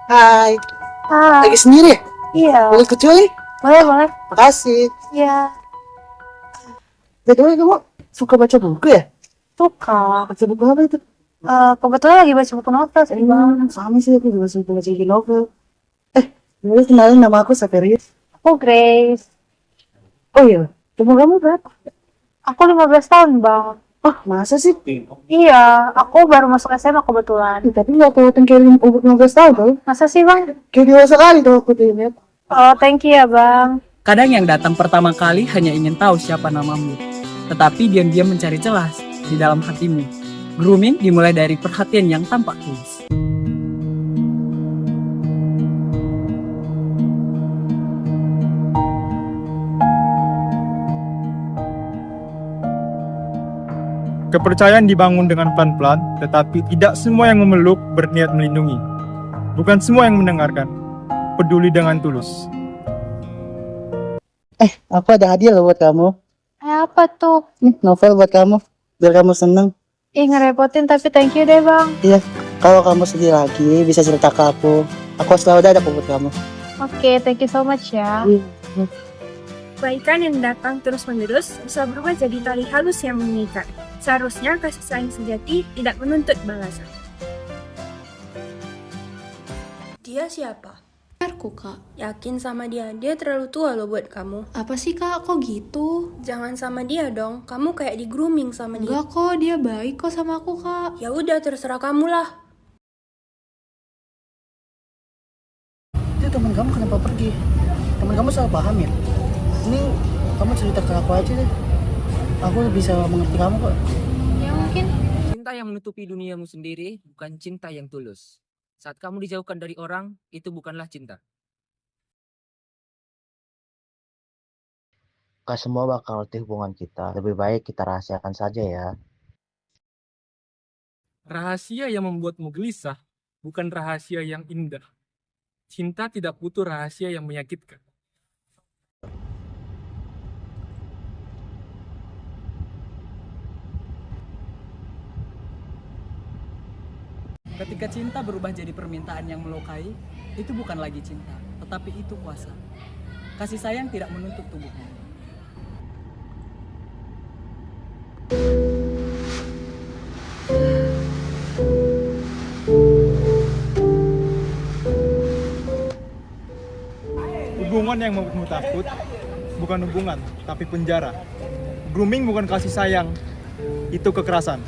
Hai, Ah, lagi sendiri ya? iya. Boleh ikut join? Boleh, boleh. Makasih. Iya, By kamu suka baca buku ya? suka. Baca buku apa itu? Kebetulan lagi baca buku novel sih, Bang. Sama sih aku juga suka baca buku novel. Eh, boleh kenalin nama aku Saverius. Aku Grace. Oh iya, umur kamu berapa? Aku 15 tahun, Bang. Oh, masa sih? Iya, aku baru masuk SMA kebetulan. Tapi nggak kelihatan kayak umur 15 tahun tau. Masa sih, Bang? Kayak dewasa kali tuh aku tuh lihat. Oh, thank you ya, Bang. Kadang yang datang pertama kali hanya ingin tahu siapa namamu, tetapi diam-diam mencari celah di dalam hatimu. Grooming dimulai dari perhatian yang tampak tulus. Kepercayaan dibangun dengan pelan-pelan, tetapi tidak semua yang memeluk berniat melindungi. Bukan semua yang mendengarkan, peduli dengan tulus. Aku ada hadiah loh buat kamu. Apa tuh? Nih, novel buat kamu. Biar kamu seneng. Ih, ngerepotin tapi thank you deh, Bang. Iya, kalau kamu sedih lagi, bisa cerita ke aku. Aku selalu ada kok buat kamu. Oke, thank you so much ya. Kebaikan yang datang terus-menerus bisa berubah jadi tali halus yang mengikat. Seharusnya kasih sayang sejati tidak menuntut balasan. Dia siapa? Pacarku, Kak. Yakin sama dia? Dia terlalu tua loh buat kamu. Apa sih, Kak? Kok gitu? Jangan sama dia dong. Kamu kayak di grooming sama dia. Enggak kok, dia baik kok sama aku, Kak. Ya udah, terserah kamu lah. Itu teman kamu kenapa pergi? Teman kamu salah paham ya? Ini kamu cerita ke aku aja deh. Aku bisa mengerti kamu kok. Ya mungkin. Cinta yang menutupi duniamu sendiri bukan cinta yang tulus. Saat kamu dijauhkan dari orang, itu bukanlah cinta. Gak semua bakal ngerti hubungan kita. Lebih baik kita rahasiakan saja ya. Rahasia yang membuatmu gelisah, bukan rahasia yang indah. Cinta tidak butuh rahasia yang menyakitkan. Ketika cinta berubah jadi permintaan yang melukai, itu bukan lagi cinta, tetapi itu kuasa. Kasih sayang tidak menutup tubuhmu. Hubungan yang membuatmu takut, bukan hubungan, tapi penjara. Grooming bukan kasih sayang, itu kekerasan.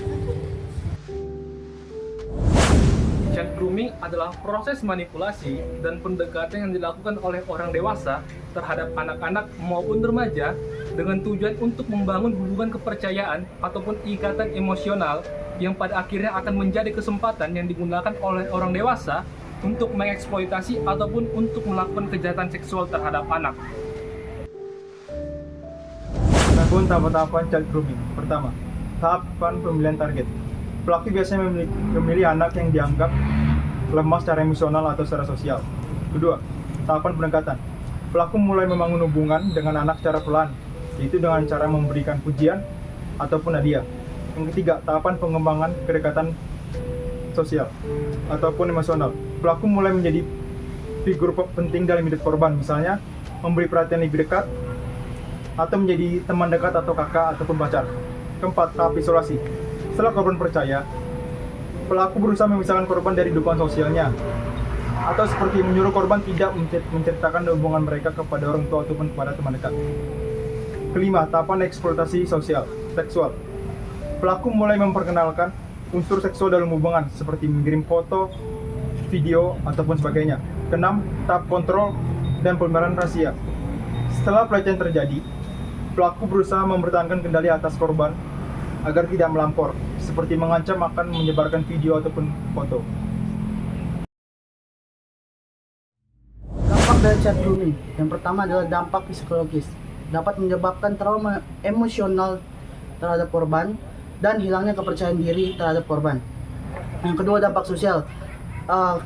Chat grooming adalah proses manipulasi dan pendekatan yang dilakukan oleh orang dewasa terhadap anak-anak maupun remaja dengan tujuan untuk membangun hubungan kepercayaan ataupun ikatan emosional yang pada akhirnya akan menjadi kesempatan yang digunakan oleh orang dewasa untuk mengeksploitasi ataupun untuk melakukan kejahatan seksual terhadap anak. Lakukan tahapan-tahapan chat grooming. Pertama, tahapan pemilihan target. Pelaku biasanya memilih anak yang dianggap lemah secara emosional atau secara sosial. Kedua, tahapan pendekatan. Pelaku mulai membangun hubungan dengan anak secara pelan, yaitu dengan cara memberikan pujian ataupun hadiah. Yang ketiga, tahapan pengembangan kedekatan sosial ataupun emosional. Pelaku mulai menjadi figur penting dalam hidup korban, misalnya memberi perhatian lebih dekat atau menjadi teman dekat atau kakak ataupun pacar. Keempat, tahap isolasi. Setelah korban percaya, pelaku berusaha memisahkan korban dari dukungan sosialnya, atau seperti menyuruh korban tidak menceritakan hubungan mereka kepada orang tua ataupun kepada teman dekat. Kelima, tahapan eksploitasi sosial, seksual. Pelaku mulai memperkenalkan unsur seksual dalam hubungan, seperti mengirim foto, video, ataupun sebagainya. Keenam, tahap kontrol dan pemeliharaan rahasia. Setelah pelecehan terjadi, pelaku berusaha mempertahankan kendali atas korban agar tidak melampor, seperti mengancam akan menyebarkan video ataupun foto. Dampak dari chat grooming. Yang pertama adalah dampak psikologis. Dapat menyebabkan trauma emosional terhadap korban dan hilangnya kepercayaan diri terhadap korban. Yang kedua, dampak sosial.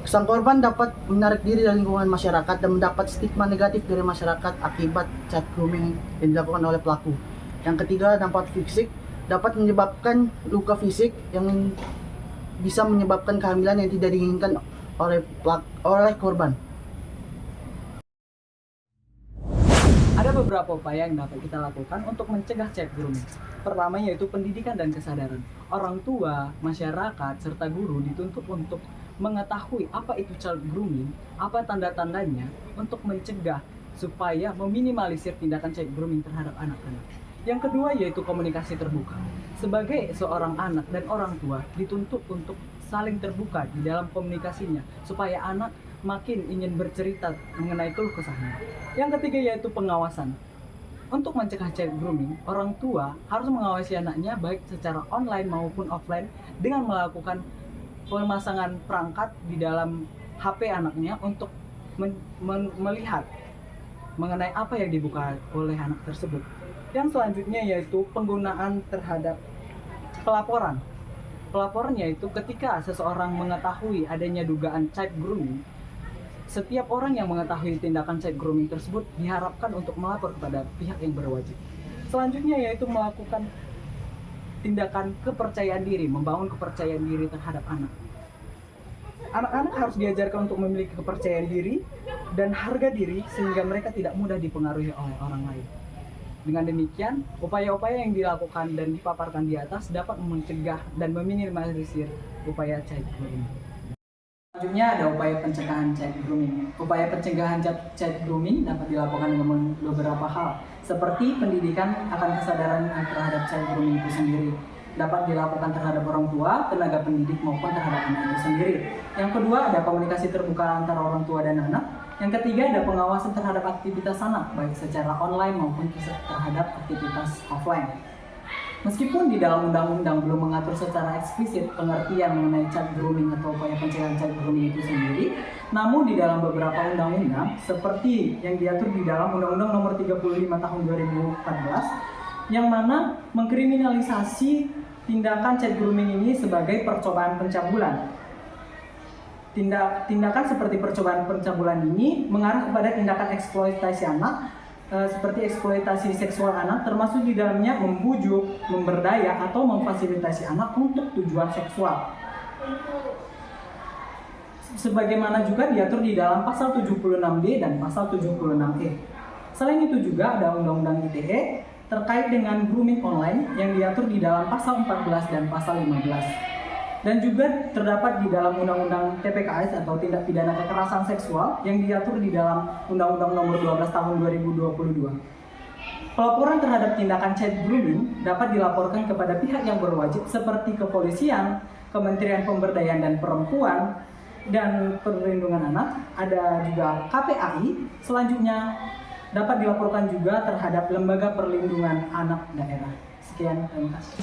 Sang korban dapat menarik diri dari lingkungan masyarakat dan mendapat stigma negatif dari masyarakat akibat chat grooming yang dilakukan oleh pelaku. Yang ketiga, dampak fisik. Dapat menyebabkan luka fisik yang bisa menyebabkan kehamilan yang tidak diinginkan oleh korban. Ada beberapa upaya yang dapat kita lakukan untuk mencegah child grooming. Pertama yaitu pendidikan dan kesadaran. Orang tua, masyarakat, serta guru dituntut untuk mengetahui apa itu child grooming, apa tanda-tandanya untuk mencegah supaya meminimalisir tindakan child grooming terhadap anak-anak. Yang kedua yaitu komunikasi terbuka. Sebagai seorang anak dan orang tua dituntut untuk saling terbuka di dalam komunikasinya supaya anak makin ingin bercerita mengenai keluh kesahnya. Yang ketiga yaitu pengawasan. Untuk mencegah child grooming, orang tua harus mengawasi anaknya baik secara online maupun offline dengan melakukan pemasangan perangkat di dalam HP anaknya untuk melihat mengenai apa yang dibuka oleh anak tersebut. Yang selanjutnya yaitu penggunaan terhadap pelaporan. Pelaporan yaitu ketika seseorang mengetahui adanya dugaan child grooming, setiap orang yang mengetahui tindakan child grooming tersebut diharapkan untuk melapor kepada pihak yang berwajib. Selanjutnya yaitu melakukan tindakan kepercayaan diri, membangun kepercayaan diri terhadap anak. Anak-anak harus diajarkan untuk memiliki kepercayaan diri dan harga diri sehingga mereka tidak mudah dipengaruhi oleh orang lain. Dengan demikian, upaya-upaya yang dilakukan dan dipaparkan di atas dapat mencegah dan meminimalisir upaya child grooming. Selanjutnya ada upaya pencegahan child grooming. Upaya pencegahan child grooming dapat dilakukan dengan beberapa hal, seperti pendidikan akan kesadaran terhadap child grooming itu sendiri. Dapat dilakukan terhadap orang tua, tenaga pendidik maupun terhadap anak itu sendiri. Yang kedua ada komunikasi terbuka antara orang tua dan anak. Yang ketiga ada pengawasan terhadap aktivitas anak, baik secara online maupun terhadap aktivitas offline. Meskipun di dalam undang-undang belum mengatur secara eksplisit pengertian mengenai child grooming atau upaya pencegahan child grooming itu sendiri, namun di dalam beberapa undang-undang seperti yang diatur di dalam Undang-Undang Nomor 35 Tahun 2014 yang mana mengkriminalisasi tindakan child grooming ini sebagai percobaan pencabulan. Tindakan seperti percobaan pencabulan ini mengarah kepada tindakan eksploitasi anak, seperti eksploitasi seksual anak, termasuk di dalamnya membujuk, memberdaya, atau memfasilitasi anak untuk tujuan seksual. Sebagaimana juga diatur di dalam pasal 76D dan pasal 76E. Selain itu juga ada Undang-Undang ITE terkait dengan grooming online yang diatur di dalam pasal 14 dan pasal 15. Dan juga terdapat di dalam Undang-Undang TPKS atau Tindak Pidana Kekerasan Seksual yang diatur di dalam Undang-Undang Nomor 12 Tahun 2022. Pelaporan terhadap tindakan child grooming dapat dilaporkan kepada pihak yang berwajib seperti kepolisian, Kementerian Pemberdayaan dan Perempuan, dan Perlindungan Anak, ada juga KPAI. Selanjutnya dapat dilaporkan juga terhadap Lembaga Perlindungan Anak Daerah. Sekian, terima kasih.